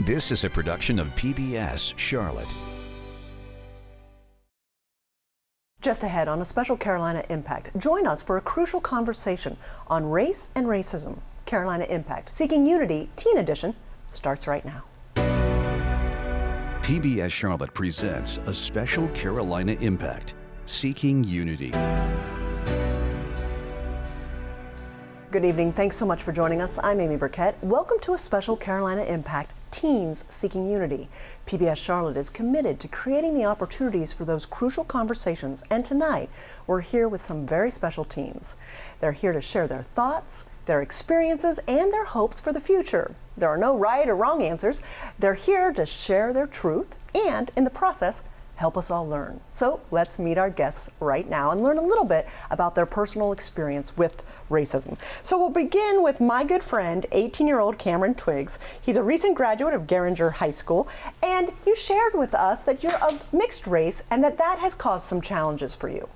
This is a production of PBS Charlotte. Just ahead on a special Carolina Impact, join us for a crucial conversation on race and racism. Carolina Impact, Seeking Unity, Teen Edition, starts right now. PBS Charlotte presents a special Carolina Impact, Seeking Unity. Good evening. Thanks so much for joining us. I'm Amy Burkett. Welcome to a special Carolina Impact, Teens Seeking Unity. PBS Charlotte is committed to creating the opportunities for those crucial conversations, and tonight we're here with some very special teens. They're here to share their thoughts, their experiences, and their hopes for the future. There are no right or wrong answers. They're here to share their truth and, in the process, help us all learn. So let's meet our guests right now and learn a little bit about their personal experience with racism. So we'll begin with my good friend, 18-year-old Cameron Twiggs. He's a recent graduate of Garinger High School, and you shared with us that you're of mixed race and that has caused some challenges for you.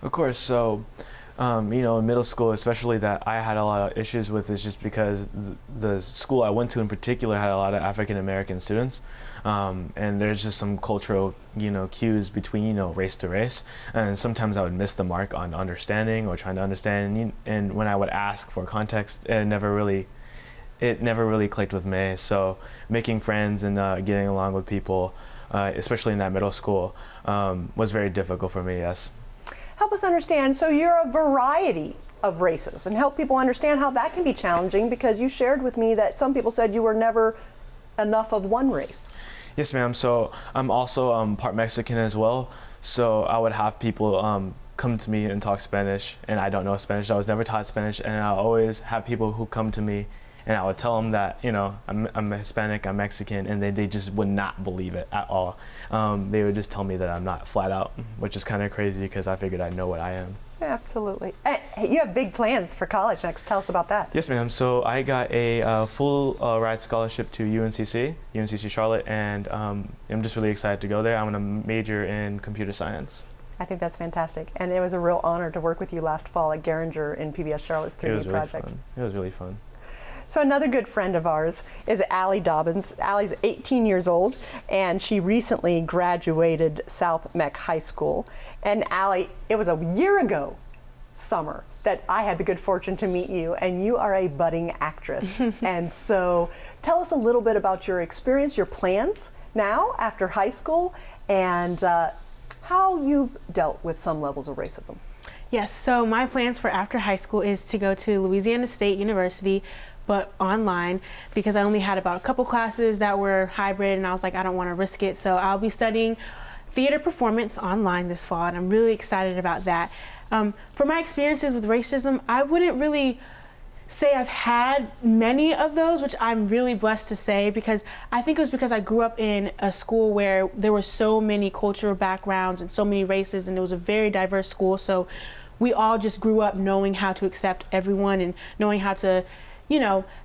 Of course. So, in middle school, especially, that I had a lot of issues with is just because the school I went to in particular had a lot of African American students, and there's just some cultural, cues between, race to race, and sometimes I would miss the mark on understanding or trying to understand, and when I would ask for context, it never really clicked with me. So making friends and getting along with people, especially in that middle school, was very difficult for me, yes. Help us understand, so you're a variety of races, and help people understand how that can be challenging, because you shared with me that some people said you were never enough of one race. Yes, ma'am. So I'm also part Mexican as well. So I would have people come to me and talk Spanish, and I don't know Spanish. I was never taught Spanish, and I always have people who come to me, and I would tell them that, I'm Hispanic, I'm Mexican, and they just would not believe it at all. They would just tell me that I'm not, flat out, which is kind of crazy because I figured I know what I am. Absolutely. Hey, you have big plans for college next. Tell us about that. Yes, ma'am. So I got a full ride scholarship to UNCC Charlotte, and I'm just really excited to go there. I'm going to major in computer science. I think that's fantastic. And it was a real honor to work with you last fall at Garinger in PBS Charlotte's 3D project. It was really fun. So another good friend of ours is Allie Dobbins. Allie's 18 years old, and she recently graduated South Meck High School. And Allie, it was a year ago, summer, that I had the good fortune to meet you, and you are a budding actress. And so tell us a little bit about your experience, your plans now after high school, and how you've dealt with some levels of racism. Yes, so my plans for after high school is to go to Louisiana State University, but online, because I only had about a couple classes that were hybrid, and I was like, I don't want to risk it. So I'll be studying theater performance online this fall, and I'm really excited about that. For my experiences with racism, I wouldn't really say I've had many of those, which I'm really blessed to say, because I think it was because I grew up in a school where there were so many cultural backgrounds and so many races, and it was a very diverse school. So we all just grew up knowing how to accept everyone and knowing how to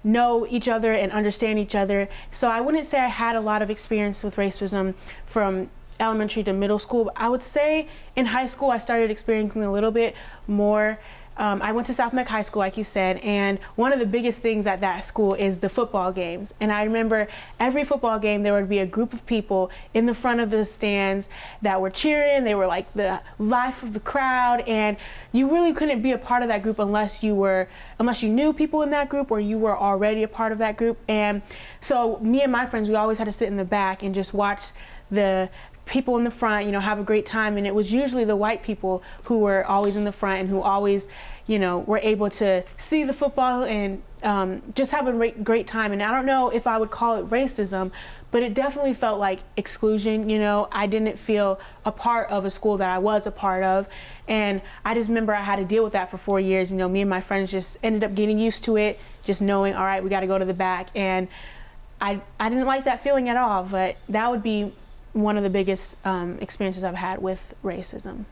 know each other and understand each other. So I wouldn't say I had a lot of experience with racism from elementary to middle school, but I would say in high school I started experiencing a little bit more. I went to South Meck High School, like you said, and one of the biggest things at that school is the football games. And I remember every football game there would be a group of people in the front of the stands that were cheering. They were like the life of the crowd, and you really couldn't be a part of that group unless you knew people in that group or you were already a part of that group. And so me and my friends, we always had to sit in the back and just watch the people in the front, have a great time. And it was usually the white people who were always in the front and who always, were able to see the football and just have a great time. And I don't know if I would call it racism, but it definitely felt like exclusion. I didn't feel a part of a school that I was a part of. And I just remember I had to deal with that for 4 years. Me and my friends just ended up getting used to it, just knowing, all right, we got to go to the back. And I didn't like that feeling at all, but that would be one of the biggest experiences I've had with racism.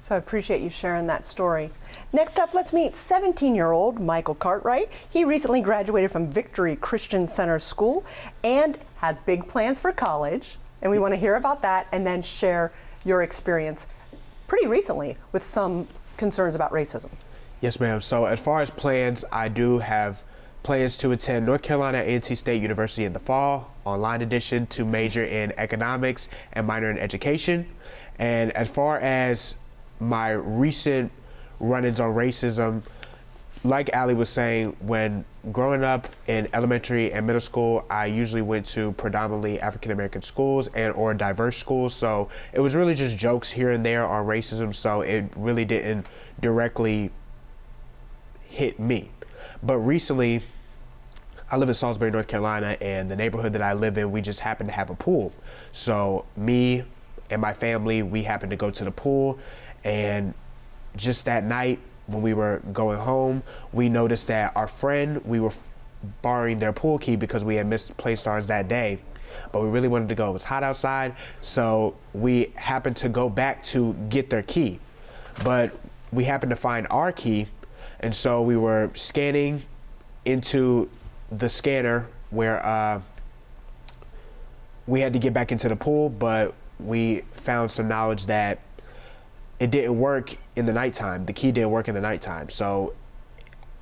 So I appreciate you sharing that story. Next up, let's meet 17-year-old Michael Cartwright. He recently graduated from Victory Christian Center School and has big plans for college. And we want to hear about that and then share your experience pretty recently with some concerns about racism. Yes, ma'am. So as far as plans, I do have plans to attend North Carolina A&T State University in the fall, online edition to major in economics and minor in education. And as far as my recent run-ins on racism, like Allie was saying, when growing up in elementary and middle school, I usually went to predominantly African-American schools and or diverse schools. So it was really just jokes here and there on racism. So it really didn't directly hit me. But recently, I live in Salisbury, North Carolina, and the neighborhood that I live in, we just happen to have a pool. So me and my family, we happened to go to the pool, and just that night, when we were going home, we noticed that our friend, we were borrowing their pool key because we had misplaced ours that day, but we really wanted to go. It was hot outside, so we happened to go back to get their key, but we happened to find our key, and so we were scanning into the scanner where we had to get back into the pool, but we found some knowledge that it didn't work in the nighttime. The key didn't work in the nighttime. So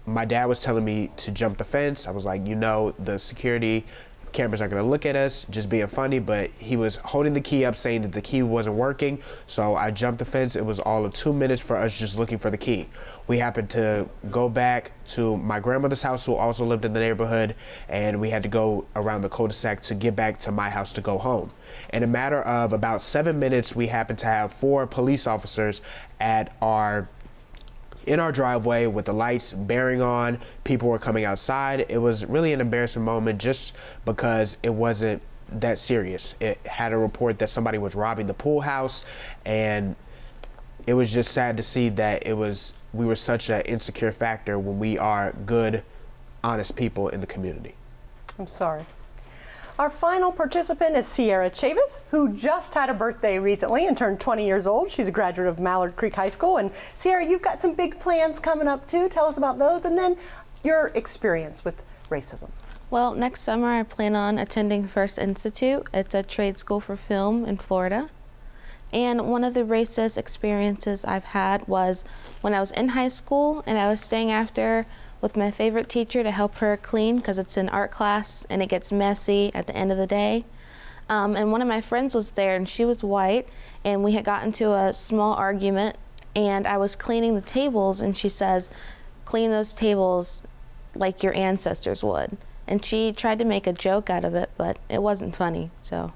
my dad was telling me to jump the fence. I was like, you know, the security cameras are gonna look at us, just being funny, but he was holding the key up saying that the key wasn't working. So I jumped the fence. It was all of 2 minutes for us just looking for the key. We happened to go back to my grandmother's house, who also lived in the neighborhood, and we had to go around the cul-de-sac to get back to my house to go home. In a matter of about 7 minutes, we happened to have 4 police officers in our driveway with the lights bearing on. People were coming outside. It was really an embarrassing moment just because it wasn't that serious. It had a report that somebody was robbing the pool house, and it was just sad to see that we were such an insecure factor when we are good, honest people in the community. I'm sorry. Our final participant is Sierra Chavis, who just had a birthday recently and turned 20 years old. She's a graduate of Mallard Creek High School. And Sierra, you've got some big plans coming up too. Tell us about those, and then your experience with racism. Well, next summer I plan on attending First Institute. It's a trade school for film in Florida. And one of the racist experiences I've had was when I was in high school and I was staying after with my favorite teacher to help her clean because it's an art class and it gets messy at the end of the day. And one of my friends was there and she was white, and we had gotten into a small argument, and I was cleaning the tables and she says, "Clean those tables like your ancestors would." And she tried to make a joke out of it, but it wasn't funny, so.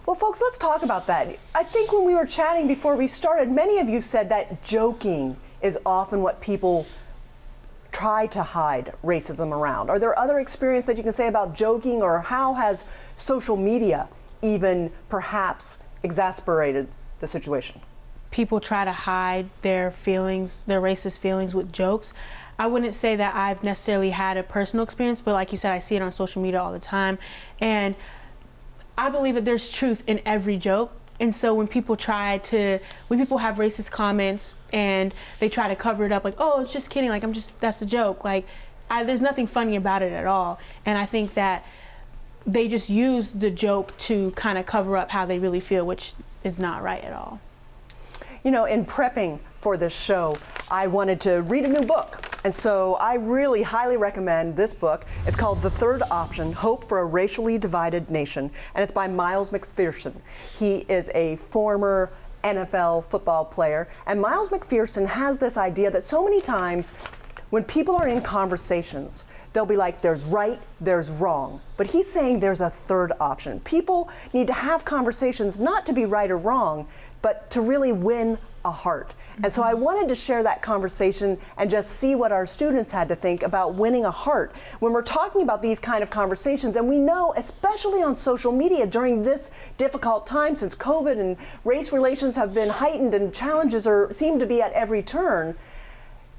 Well, folks, let's talk about that. I think when we were chatting before we started, many of you said that joking is often what people try to hide racism around. Are there other experiences that you can say about joking, or how has social media even perhaps exasperated the situation? People try to hide their feelings, their racist feelings, with jokes. I wouldn't say that I've necessarily had a personal experience, but like you said, I see it on social media all the time. And I believe that there's truth in every joke. And so when people have racist comments and they try to cover it up, like, oh, it's just kidding, like, that's a joke. Like, there's nothing funny about it at all. And I think that they just use the joke to kind of cover up how they really feel, which is not right at all. You know, in prepping for this show, I wanted to read a new book. And so I really highly recommend this book. It's called The Third Option, Hope for a Racially Divided Nation. And it's by Miles McPherson. He is a former NFL football player. And Miles McPherson has this idea that so many times when people are in conversations, they'll be like, there's right, there's wrong. But he's saying there's a third option. People need to have conversations not to be right or wrong, but to really win a heart. And so I wanted to share that conversation and just see what our students had to think about winning a heart when we're talking about these kind of conversations. And we know, especially on social media during this difficult time since COVID and race relations have been heightened and challenges seem to be at every turn.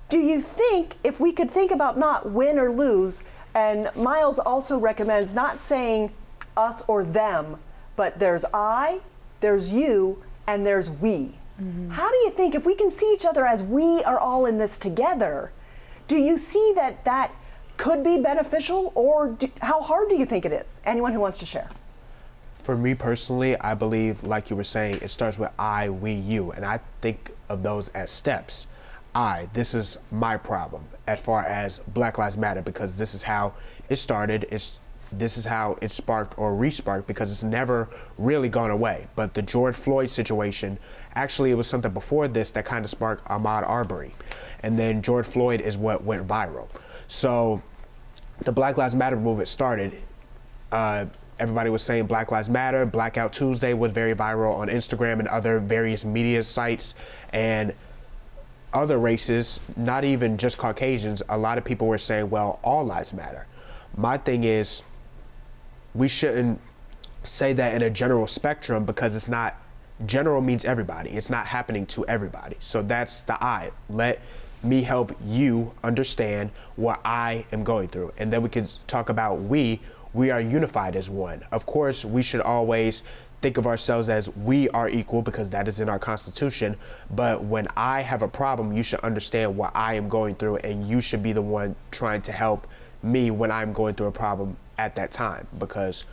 Do you think, if we could think about not win or lose, and Miles also recommends not saying us or them, but there's I, there's you, and there's we. Mm-hmm. How do you think, if we can see each other as we are all in this together, do you see that that could be beneficial, or how hard do you think it is? Anyone who wants to share? For me personally, I believe, like you were saying, it starts with I, we, you, and I think of those as steps. this is my problem as far as Black Lives Matter, because this is how it started. This is how it sparked or re-sparked, because it's never really gone away. But the George Floyd situation, actually it was something before this that kind of sparked Ahmaud Arbery. And then George Floyd is what went viral. So the Black Lives Matter movement started. Everybody was saying Black Lives Matter. Blackout Tuesday was very viral on Instagram and other various media sites. And other races, not even just Caucasians, a lot of people were saying, well, all lives matter. My thing is, we shouldn't say that in a general spectrum, because it's not, general means everybody. It's not happening to everybody. So that's the I. Let me help you understand what I am going through. And then we can talk about we are unified as one. Of course, we should always think of ourselves as we are equal, because that is in our Constitution. But when I have a problem, you should understand what I am going through, and you should be the one trying to help me when I'm going through a problem at that time, because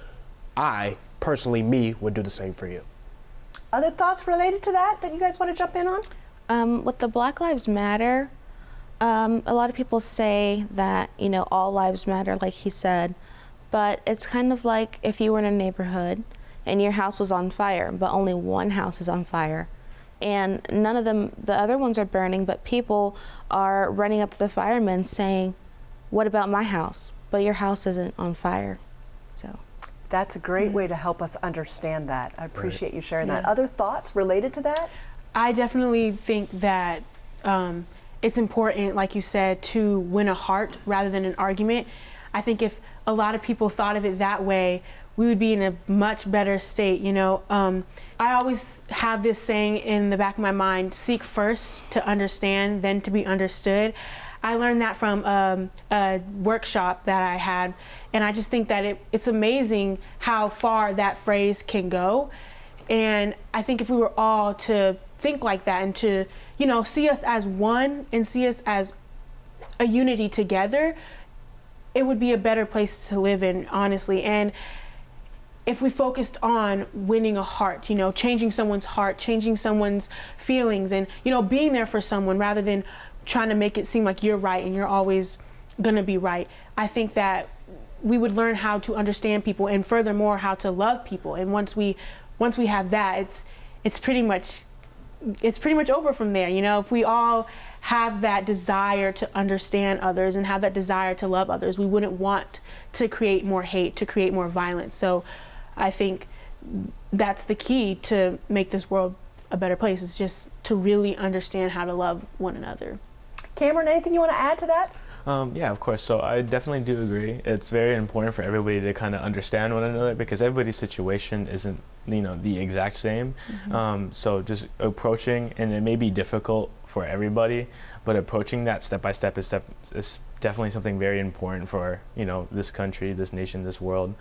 I, personally, me, would do the same for you. Other thoughts related to that you guys want to jump in on? With the Black Lives Matter, a lot of people say that, all lives matter, like he said, but it's kind of like if you were in a neighborhood and your house was on fire, but only one house is on fire, and none of them, the other ones are burning, but people are running up to the firemen saying, what about my house? But your house isn't on fire. So That's a great way to help us understand that. I appreciate you sharing that. Other thoughts related to that? I definitely think that it's important, like you said, to win a heart rather than an argument. I think if a lot of people thought of it that way, we would be in a much better state, I always have this saying in the back of my mind: seek first to understand, then to be understood. I learned that from a workshop that I had, and I just think that it's amazing how far that phrase can go. And I think if we were all to think like that and to, see us as one and see us as a unity together, it would be a better place to live in, honestly. And if we focused on winning a heart, changing someone's heart, changing someone's feelings, and, being there for someone rather than trying to make it seem like you're right and you're always gonna be right, I think that we would learn how to understand people, and furthermore, how to love people. And once we have that, it's pretty much over from there. If we all have that desire to understand others and have that desire to love others, we wouldn't want to create more hate, to create more violence. So I think that's the key to make this world a better place, is just to really understand how to love one another. Cameron, anything you want to add to that? Yeah, of course. So I definitely do agree. It's very important for everybody to kind of understand one another, because everybody's situation isn't, the exact same. Mm-hmm. So just approaching, and it may be difficult for everybody, but approaching that step by step is definitely something very important for, this country, this nation, this world,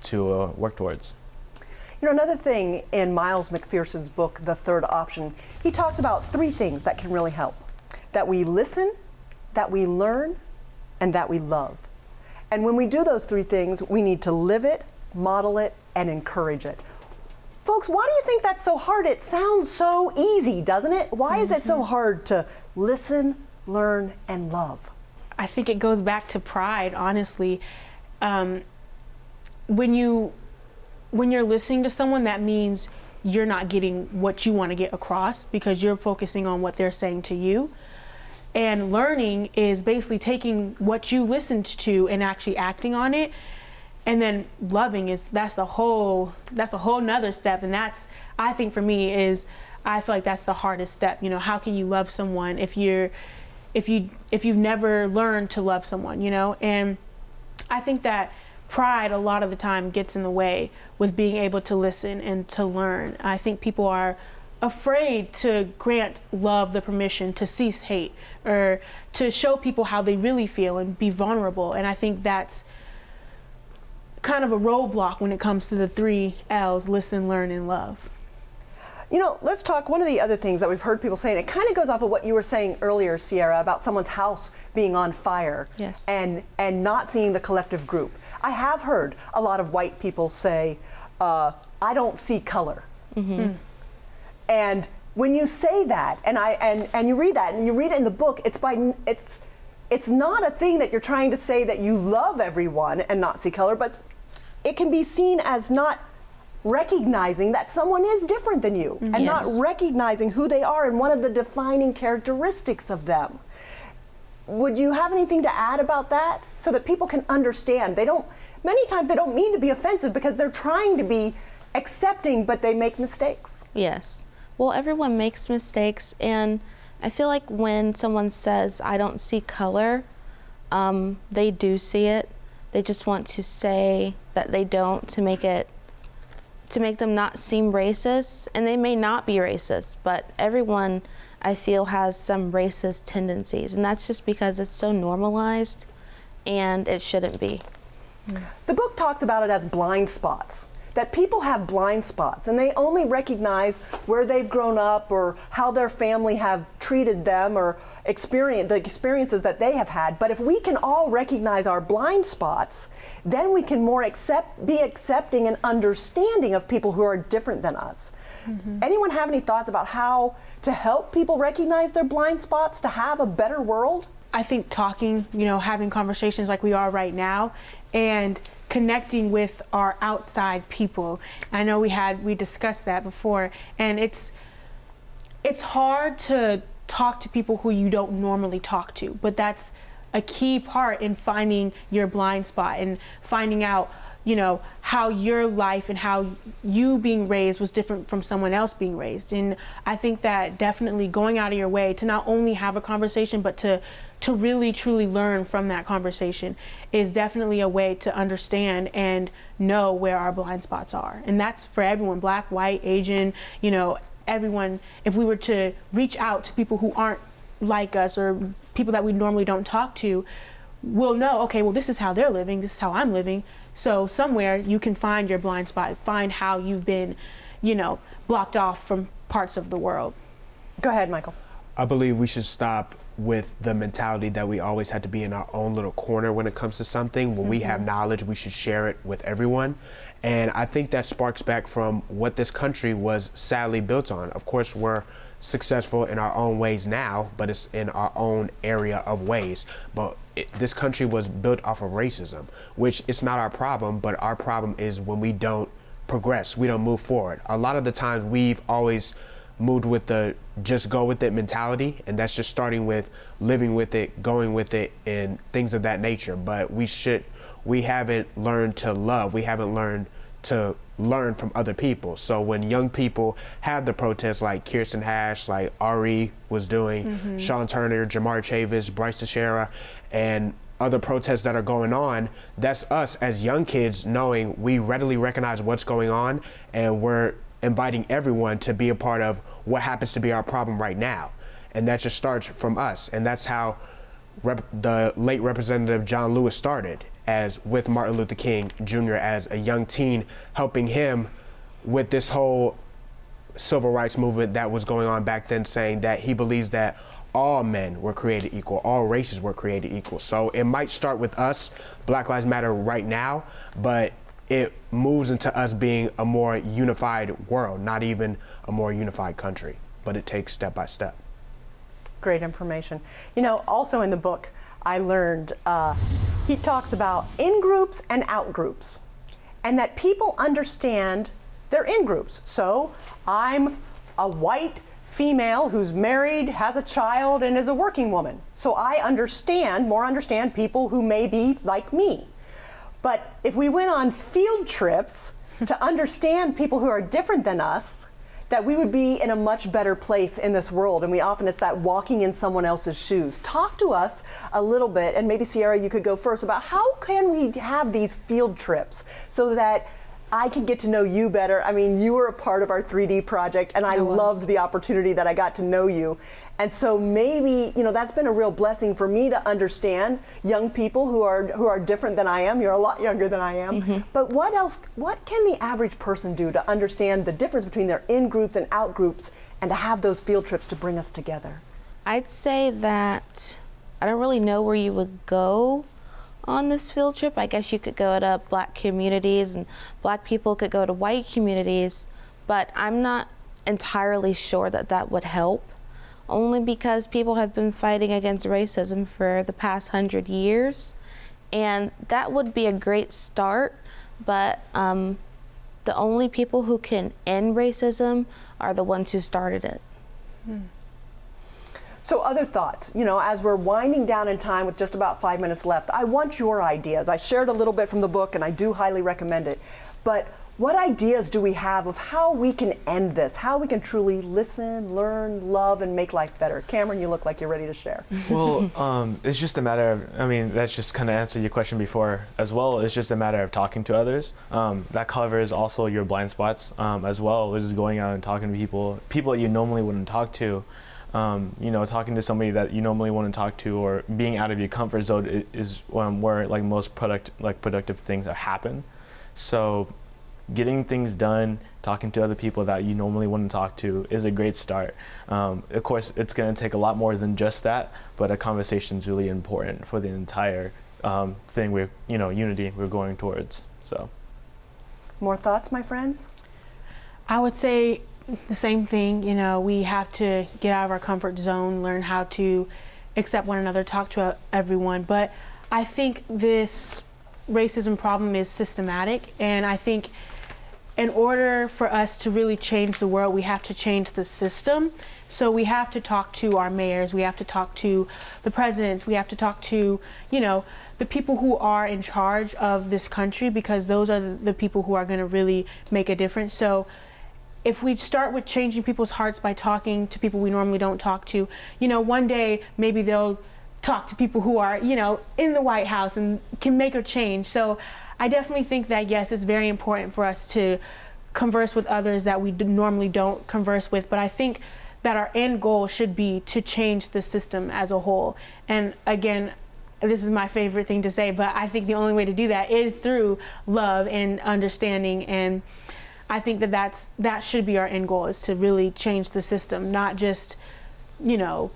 to work towards. Another thing in Miles McPherson's book, The Third Option, he talks about 3 things that can really help: that we listen, that we learn, and that we love. And when we do those 3 things, we need to live it, model it, and encourage it. Folks, why do you think that's so hard? It sounds so easy, doesn't it? Why is it so hard to listen, learn, and love? I think it goes back to pride, honestly. When you're listening to someone, that means you're not getting what you want to get across, because you're focusing on what they're saying to you. And learning is basically taking what you listened to and actually acting on it. And then loving that's a whole nother step. And I think for me I feel like that's the hardest step. How can you love someone if you've never learned to love someone, And I think that pride a lot of the time gets in the way with being able to listen and to learn. I think people are afraid to grant love the permission to cease hate, or to show people how they really feel and be vulnerable. And I think that's kind of a roadblock when it comes to the 3 L's: listen, learn, and love. Let's talk. One of the other things that we've heard people say, and it kind of goes off of what you were saying earlier, Sierra, about someone's house being on fire. Yes. and not seeing the collective group. I have heard a lot of white people say, I don't see color. Mm-hmm. And when you say that, and you read that, and you read it in the book, it's not a thing that you're trying to say that you love everyone and not see color, but it can be seen as not recognizing that someone is different than you and not recognizing who they are and one of the defining characteristics of them. Would you have anything to add about that so that people can understand? Many times they don't mean to be offensive because they're trying to be accepting, but they make mistakes. Yes. Well, everyone makes mistakes, and I feel like when someone says, I don't see color, they do see it. They just want to say that they don't to make them not seem racist, and they may not be racist, but everyone, I feel, has some racist tendencies, and that's just because it's so normalized, and it shouldn't be. The book talks about it as blind spots, that people have blind spots, and they only recognize where they've grown up or how their family have treated them or the experiences that they have had. But if we can all recognize our blind spots, then we can more be accepting and understanding of people who are different than us. Anyone have any thoughts about how to help people recognize their blind spots to have a better world? I think talking, having conversations like we are right now and connecting with our outside people. I know we discussed that before, and it's hard to talk to people who you don't normally talk to, but that's a key part in finding your blind spot and finding out, how your life and how you being raised was different from someone else being raised. And I think that definitely going out of your way to not only have a conversation, but to really truly learn from that conversation is definitely a way to understand and know where our blind spots are. And that's for everyone, Black, white, Asian, everyone. If we were to reach out to people who aren't like us or people that we normally don't talk to, we'll know, okay, well, this is how they're living, this is how I'm living. So somewhere you can find your blind spot, find how you've been, blocked off from parts of the world. Go ahead, Michael. I believe we should stop with the mentality that we always have to be in our own little corner when it comes to something. When we have knowledge, we should share it with everyone. And I think that sparks back from what this country was sadly built on. Of course, we're successful in our own ways now, but it's in our own area of ways. But this country was built off of racism, which is not our problem, but our problem is when we don't progress, we don't move forward. A lot of the times we've always moved with the just go with it mentality, and that's just starting with living with it, going with it, and things of that nature. But we haven't learned to love. We haven't learned to learn from other people. So when young people have the protests like Kirsten Hash, like Ari was doing, Sean Turner, Jamar Chavis, Bryce Teixeira, and other protests that are going on, that's us as young kids knowing we readily recognize what's going on, and we're inviting everyone to be a part of what happens to be our problem right now. And that just starts from us. And that's how the late Representative John Lewis started, as with Martin Luther King Jr. as a young teen, helping him with this whole civil rights movement that was going on back then, saying that he believes that all men were created equal, all races were created equal. So it might start with us, Black Lives Matter right now, but it moves into us being a more unified world, not even a more unified country, but it takes step by step. Great information. Also in the book, I learned he talks about in-groups and out-groups, and that people understand they're in-groups. So I'm a white female who's married, has a child, and is a working woman. So I understand people who may be like me. But if we went on field trips to understand people who are different than us, that we would be in a much better place in this world. And it's that walking in someone else's shoes. Talk to us a little bit, and maybe Sierra, you could go first, about how can we have these field trips so that I can get to know you better. I mean, you were a part of our 3D project, and I loved the opportunity that I got to know you. And so maybe, that's been a real blessing for me to understand young people who are different than I am. You're a lot younger than I am. But what can the average person do to understand the difference between their in-groups and out-groups, and to have those field trips to bring us together? I'd say that I don't really know where you would go on this field trip. I guess you could go to Black communities, and Black people could go to white communities, but I'm not entirely sure that that would help, only because people have been fighting against racism for the past 100 years. And that would be a great start, but the only people who can end racism are the ones who started it. So other thoughts, you know, as we're winding down in time with just about 5 minutes left, I want your ideas. I shared a little bit from the book and I do highly recommend it. But what ideas do we have of how we can end this, how we can truly listen, learn, love, and make life better? Cameron, you look like you're ready to share. Well, it's just a matter of, I mean, that's just kind of answered your question before as well. It's just a matter of talking to others. That covers also your blind spots as well. It's just going out and talking to people that you normally wouldn't talk to. You know, talking to somebody that you normally want to talk to, or being out of your comfort zone is where like most productive things happen. So getting things done, talking to other people that you normally wouldn't talk to is a great start. Of course, it's going to take a lot more than just that, but a conversation is really important for the entire thing unity we're going towards. So, More thoughts, my friends? I would say the same thing. You know, we have to get out of our comfort zone, learn how to accept one another, talk to everyone. But I think this racism problem is systematic, and I think in order for us to really change the world, we have to change the system. So we have to talk to our mayors, we have to talk to the presidents, we have to talk to, you know, the people who are in charge of this country, because those are the people who are going to really make a difference. So if we start with changing people's hearts by talking to people we normally don't talk to, you know, one day maybe they'll talk to people who are, you know, in the White House and can make a change. So I definitely think that, yes, it's very important for us to converse with others that we normally don't converse with. But I think that our end goal should be to change the system as a whole. And again, this is my favorite thing to say, but I think the only way to do that is through love and understanding. And I think that should be our end goal, is to really change the system, not just, you know,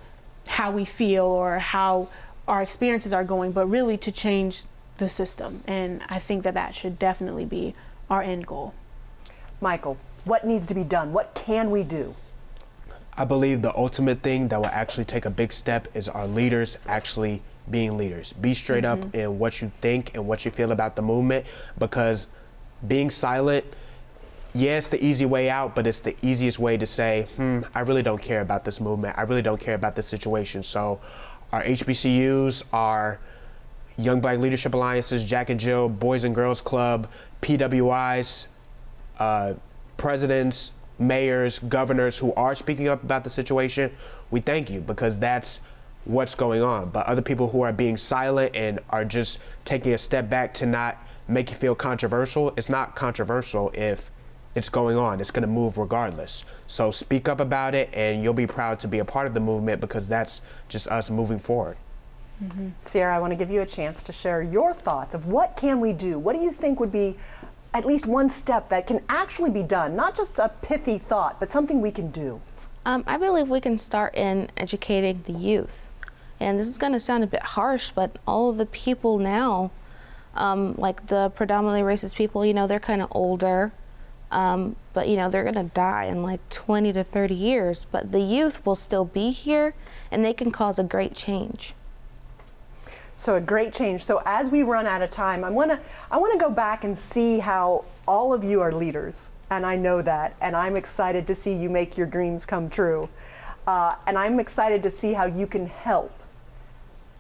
how we feel or how our experiences are going, but really to change the system. And I think that should definitely be our end goal. Michael, what needs to be done? What can we do? I believe the ultimate thing that will actually take a big step is our leaders actually being leaders. Be straight up in what you think and what you feel about the movement, because being silent, yeah, it's the easy way out, but it's the easiest way to say, I really don't care about this movement. I really don't care about this situation. So our HBCUs, our Young Black Leadership Alliances, Jack and Jill, Boys and Girls Club, PWIs, presidents, mayors, governors who are speaking up about the situation, we thank you, because that's what's going on. But other people who are being silent and are just taking a step back to not make you feel controversial, it's not controversial if it's going on. It's going to move regardless. So speak up about it, and you'll be proud to be a part of the movement, because that's just us moving forward. Sierra, I want to give you a chance to share your thoughts of what can we do? What do you think would be at least one step that can actually be done? Not just a pithy thought, but something we can do. I believe we can start in educating the youth. And this is going to sound a bit harsh, but all of the people now, like the predominantly racist people, you know, they're kind of older, but, you know, they're going to die in like 20 to 30 years. But the youth will still be here, and they can cause a great change. So a great change. So as we run out of time, I want to go back and see how all of you are leaders, and I know that, and I'm excited to see you make your dreams come true. And I'm excited to see how you can help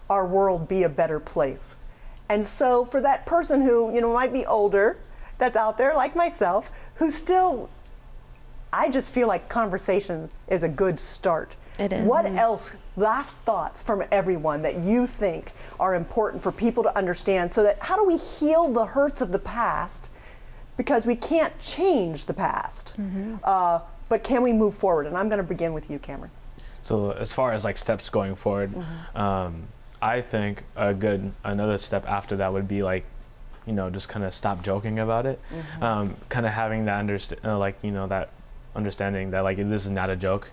our world be a better place. And so for that person who, you know, might be older, that's out there like myself, who still, I just feel like conversation is a good start. It is. What else, last thoughts from everyone that you think are important for people to understand, so that how do we heal the hurts of the past? Because we can't change the past, but can we move forward? And I'm going to begin with you, Cameron. So as far as like steps going forward, I think another step after that would be like, you know, just kind of stop joking about it. Kind of having that that understanding that like this is not a joke.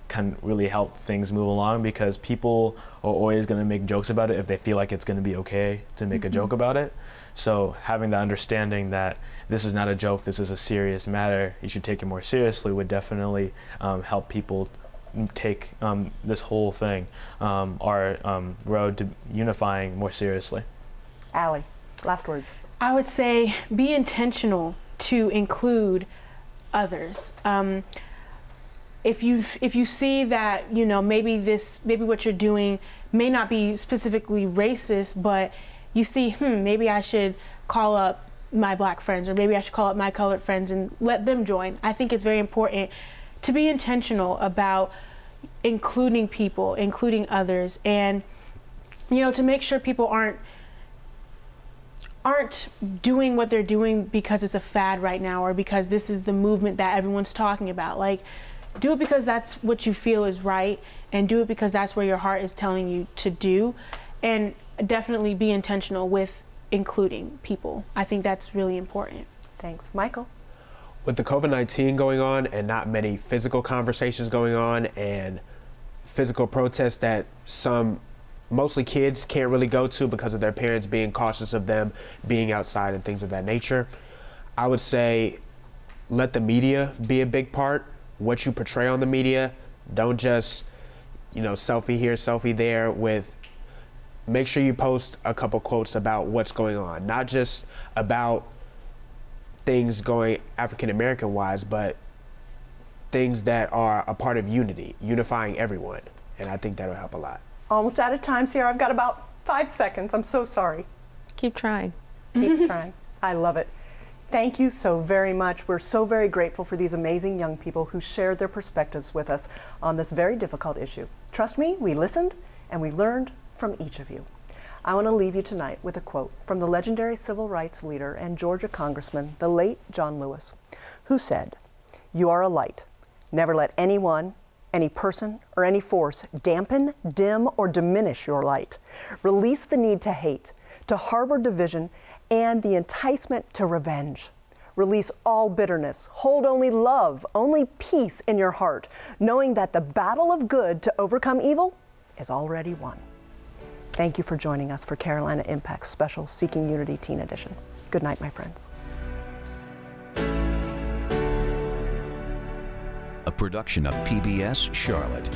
Can really help things move along, because people are always going to make jokes about it if they feel like it's going to be okay to make a joke about it. So having the understanding that this is not a joke, this is a serious matter, you should take it more seriously would definitely help people take this whole thing, our road to unifying, more seriously. Allie, last words. I would say be intentional to include others. If you see that, you know, maybe what you're doing may not be specifically racist, but you see, maybe I should call up my black friends, or maybe I should call up my colored friends and let them join. I think it's very important to be intentional about including people, including others, and, you know, to make sure people aren't doing what they're doing because it's a fad right now, or because this is the movement that everyone's talking about. Like, do it because that's what you feel is right, and do it because that's where your heart is telling you to do, and definitely be intentional with including people. I think that's really important. Thanks. Michael? With the COVID-19 going on and not many physical conversations going on and physical protests that mostly kids can't really go to because of their parents being cautious of them being outside and things of that nature, I would say let the media be a big part. What you portray on the media, don't just, you know, selfie here, selfie there. Make sure you post a couple quotes about what's going on, not just about things going African American wise, but things that are a part of unifying everyone. And I think that'll help a lot. Almost out of time, Sierra. I've got about 5 seconds. I'm so sorry. Keep trying. Keep trying. I love it. Thank you so very much. We're so very grateful for these amazing young people who shared their perspectives with us on this very difficult issue. Trust me, we listened and we learned from each of you. I want to leave you tonight with a quote from the legendary civil rights leader and Georgia Congressman, the late John Lewis, who said, "You are a light. Never let anyone, any person, or any force dampen, dim, or diminish your light. Release the need to hate, to harbor division, and the enticement to revenge. Release all bitterness. Hold only love, only peace in your heart, knowing that the battle of good to overcome evil is already won." Thank you for joining us for Carolina Impact's special Seeking Unity Teen Edition. Good night, my friends. A production of PBS Charlotte.